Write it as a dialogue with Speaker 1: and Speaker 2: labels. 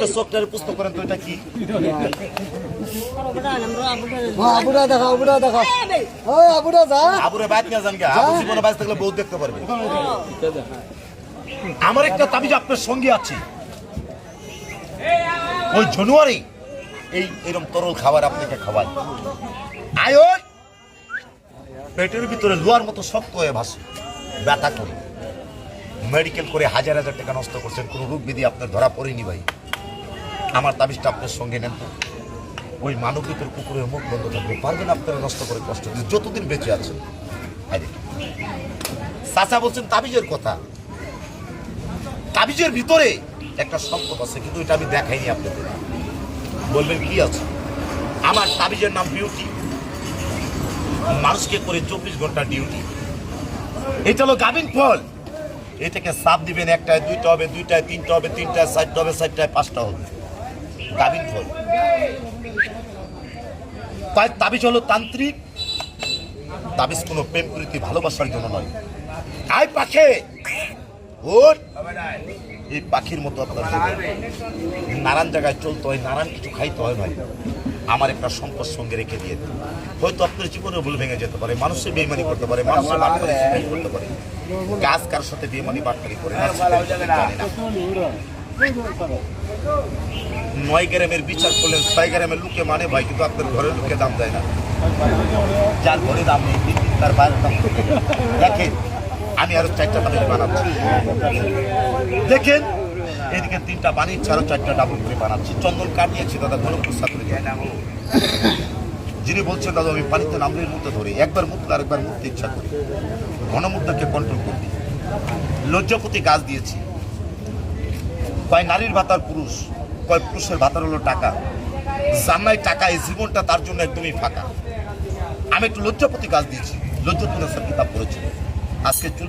Speaker 1: আপনার চোখটারে পুস্তক করেন তো এটা কি?
Speaker 2: আবুরা দেখা ওই আবুরা যা
Speaker 1: আবুরে বাইত নিয়ে যান গে, আবু জীবনে বাইত থাকলে বহুত দেখতে পারবে। আমার একটা তাবিজ আপনার সঙ্গে আছে, ওই জানুয়ারি এইরকম তরল খাবার আপনাকে খাওয়াই, আয়ন পেটের ভিতরে লোহার মতো শক্ত হয়ে ভাসে, ব্যথা করে মেডিকেল করে হাজার হাজার টাকা নষ্ট করছেন, কোনো রোগ ব্যাধি আপনার ধরা পড়েনি ভাই। আমার তাবিজটা আপনার সঙ্গে নেন তো, ওই মানবীয়তার কুকুরের মুখ বন্ধ থাকবে, পারবেন আপনারা নষ্ট করে কষ্ট দিয়ে যতদিন বেঁচে আছেন। চাচা বলছেন তাবিজের কথা, তাবিজের ভিতরে একটা সম্পদ আছে, কিন্তু এটা আমি দেখাইনি আপনাদের। বলবেন কি আছে? আমার তাবিজের নাম বিউটি, মানুষকে করে 24 ঘন্টা ডিউটি। এটা হলো গাভিন ফল, এটাকে সাপ দিবেন, একটায় দুইটা হবে, দুইটায় তিনটা হবে, তিনটায় চারটা হবে, চারটায় পাঁচটা হবে, গাভিন ফল। তাই তাবিজ হলো তান্ত্রিক তাবিজ, কোনো প্রেম প্রীতি ভালোবাসার জন্য নয়। আয় পাখে ওর, এই পাখির মতো আপনার নানান জায়গায় চলতে হয়, নানান কিছু খাইতে হয় ভাই। আমার একটা সম্পদ সঙ্গে রেখে দিয়ে দিন, হয়তো আপনার জীবনে ভুল ভেঙে যেতে পারে, মানুষের বেইমানি করতে পারে, মানুষের বাটপারি করতে পারে, গাছ কার সাথে বেইমানি বাটপারি করে না, জানি না। 9 গ্রামের বিচার করলেন, 6 গ্রামের লোকে মানে ভাই, কিন্তু আপনার ঘরের লোকে দাম দেয় না, যার ঘরে দাম নেই তার বাইরের দাম। দেখেন আমি আরো 4টা তাবিজ বানাচ্ছি, দেখেন এদিকে 3টা বানিয়েছি, আরো 4টা ডাবল করে বানাচ্ছি। চন্দন কাঠ নিয়েছি দাদা, ঘন প্রস্তাব করে যিনি বলছেন দাদা আমি পানিতে নামলের মধ্যে ধরে একবার মুতলে আরেকবার মুততে ইচ্ছা করি, ঘনমুদ্রাকে কন্ট্রোল করতে। লজ্জাপতি গাছ দিয়েছি, কয় নারীর ভাতার পুরুষ, কয় পুরুষের ভাতার হলো টাকা, জান্নায় টাকা, এই জীবনটা তার জন্য একদমই ফাঁকা। আমি একটু লজ্জাপতি গাছ দিয়েছি, লজ্জাতুন্নেসা কিতাব পড়েছি, আজকে চুল